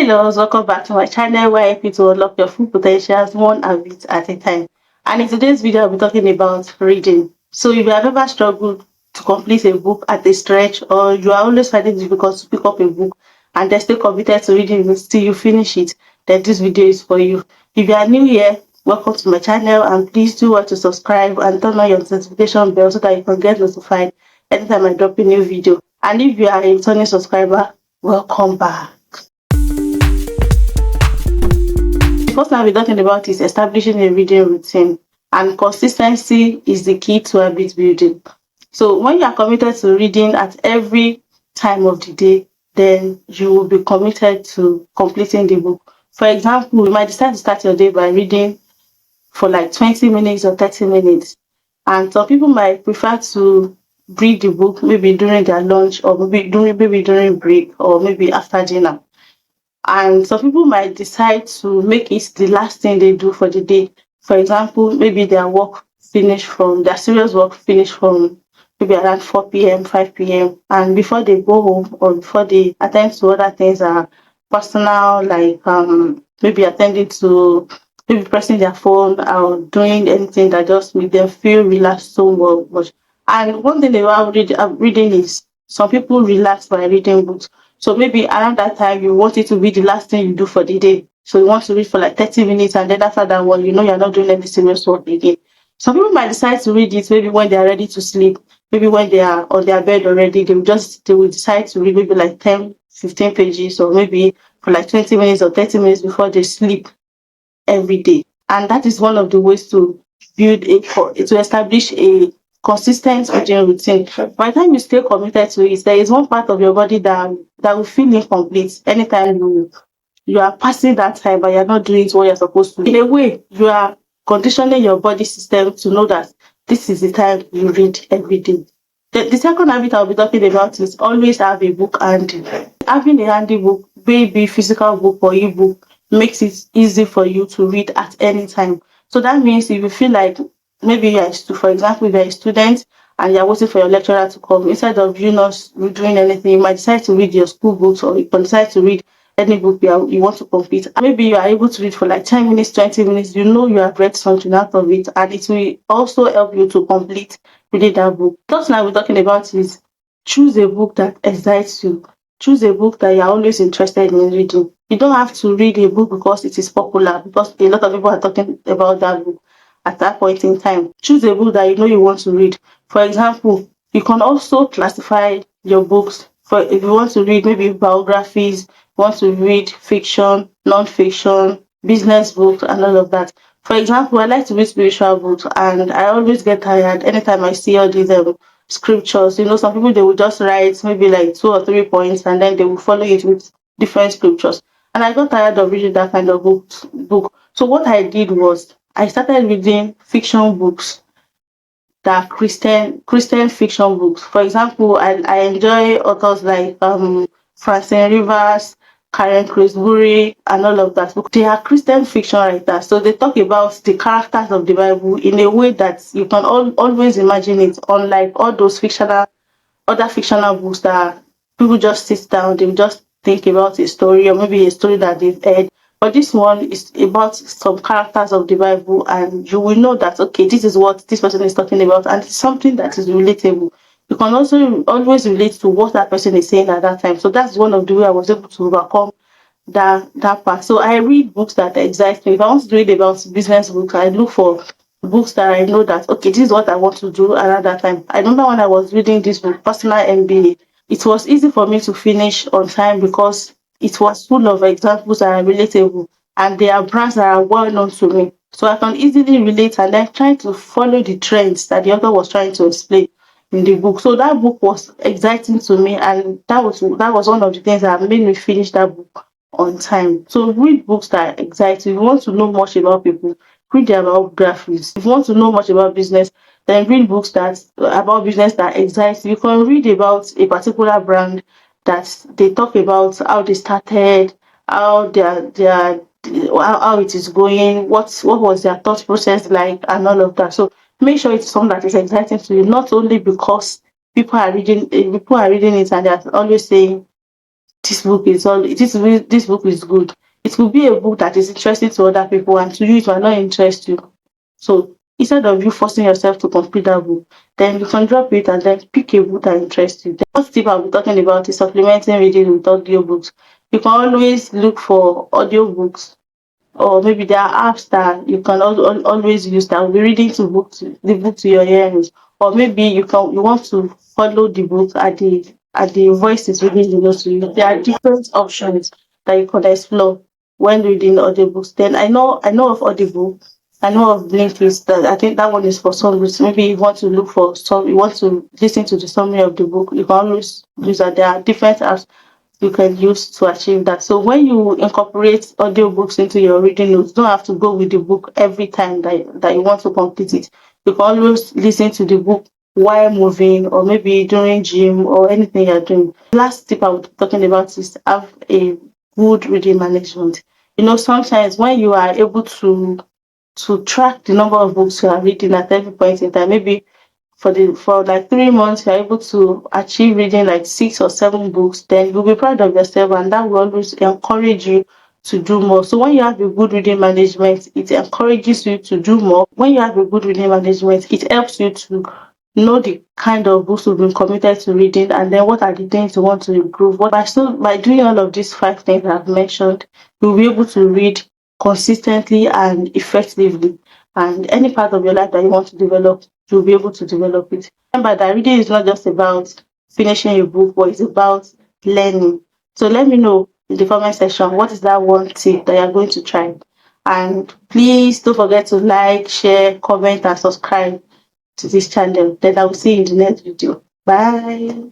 Hello, welcome back to my channel where I help you to unlock your full potentials one habit at a time. And in today's video, I'll be talking about reading. So if you have ever struggled to complete a book at a stretch, or you are always finding it difficult to pick up a book and then still committed to reading it till you finish it, then this video is for you. If you are new here, welcome to my channel, and please do want to subscribe and turn on your notification bell so that you can get notified anytime I drop a new video. And if you are a returning subscriber, welcome back. First thing I'll be talking about is establishing a reading routine, and consistency is the key to habit building. So when you are committed to reading at every time of the day, then you will be committed to completing the book. For example, you might decide to start your day by reading for like 20 minutes or 30 minutes. And some people might prefer to read the book maybe during their lunch, or maybe during break, or maybe after dinner. And some people might decide to make it the last thing they do for the day. For example, maybe their serious work finished from maybe around 4 p.m., 5 p.m. And before they go home, or before they attend to other things that are personal, like maybe attending to, maybe pressing their phone or doing anything that just make them feel relaxed so much. And one thing about reading is some people relax by reading books. So maybe around that time, you want it to be the last thing you do for the day. So you want to read for like 30 minutes, and then after that one, you're not doing any serious work again. Some people might decide to read it maybe when they are ready to sleep, maybe when they are on their bed already, they will decide to read maybe like 10, 15 pages, or maybe for like 20 minutes or 30 minutes before they sleep every day. And that is one of the ways to establish a consistent reading routine. By the time you stay committed to it, there is one part of your body that will feel incomplete anytime you are passing that time but you're not doing what you're supposed to. In a way, you are conditioning your body system to know that this is the time you read every day. The second habit I'll be talking about is always have a book handy. Having a handy book, maybe physical book or ebook, makes it easy for you to read at any time. So that means if you feel like maybe for example, if you're a student and you're waiting for your lecturer to come, instead of you not doing anything, you might decide to read your school books, or you can decide to read any book you want to complete. And maybe you are able to read for like 10 minutes, 20 minutes, you have read something out of it, and it will also help you to complete reading that book. First thing I'll be talking about is choose a book that excites you. Choose a book that you're always interested in reading. You don't have to read a book because it is popular, because a lot of people are talking about that book at that point in time. Choose a book that you want to read. For example, you can also classify your books. For if you want to read maybe biographies, you want to read fiction, non-fiction, business books, and all of that. For example, I like to read spiritual books, and I always get tired anytime I see all these scriptures. Some people, they will just write maybe like 2 or 3 points, and then they will follow it with different scriptures. And I got tired of reading that kind of book. So what I did was I started reading fiction books, that are Christian fiction books. For example, I enjoy authors like Francine Rivers, Karen Crisbury, and all of that. They are Christian fiction writers, so they talk about the characters of the Bible in a way that you can always imagine it, unlike all those other fictional books that people just sit down, they just think about a story, or maybe a story that they've heard. But this one is about some characters of the Bible, and you will know that, okay, this is what this person is talking about, and it's something that is relatable. You can also always relate to what that person is saying at that time. So that's one of the way I was able to overcome that part. So I read books that excite me. If I want to read about business books, I look for books that I know that, okay, this is what I want to do around that time. I remember when I was reading this book, Personal MBA, it was easy for me to finish on time because it was full of examples that are relatable, and they are brands that are well known to me. So I can easily relate, and then try to follow the trends that the author was trying to explain in the book. So that book was exciting to me, and that was one of the things that made me finish that book on time. So read books that excite you. If you want to know much about people, read their biographies. If you want to know much about business, then read books about business that excite you. You can read about a particular brand that they talk about how they started, how how it is going, what was their thought process like, and all of that. So make sure it's something that is exciting to you, not only because people are reading it and they're always saying this book is good. It could be a book that is interesting to other people, and to you it might not interest you. So instead of you forcing yourself to complete that book, then you can drop it and then pick a book that interests you. The first tip I'll be talking about is supplementing reading with audiobooks. You can always look for audiobooks, or maybe there are apps that you can always use that will be reading the book to your ears, or maybe you want to follow the book at the voice is reading the notes to you. There are different options that you could explore when reading audiobooks. Then I know of Audible, I know of Blinkist. That I think that one is for some reason. Maybe you want to look for some, you want to listen to the summary of the book. You can always use that. There are different apps you can use to achieve that. So when you incorporate audiobooks into your reading notes, you don't have to go with the book every time that you want to complete it. You can always listen to the book while moving, or maybe during gym or anything you're doing. Last tip I would be talking about is have a good reading management. You know, sometimes when you are able to track the number of books you are reading at every point in time, maybe for like 3 months you're able to achieve reading like 6 or 7 books, then you'll be proud of yourself, and that will always encourage you to do more. So when you have a good reading management, it encourages you to do more. When you have a good reading management, it helps you to know the kind of books you've been committed to reading, and then what are the things you want to improve. But by doing all of these 5 things I've mentioned, you'll be able to read consistently and effectively, and any part of your life that you want to develop, you'll be able to develop it. Remember that reading is not just about finishing a book, but it's about learning. So let me know in the comment section what is that one tip that you're going to try. And please don't forget to like, share, comment, and subscribe to this channel. Then I will see you in the next video. Bye.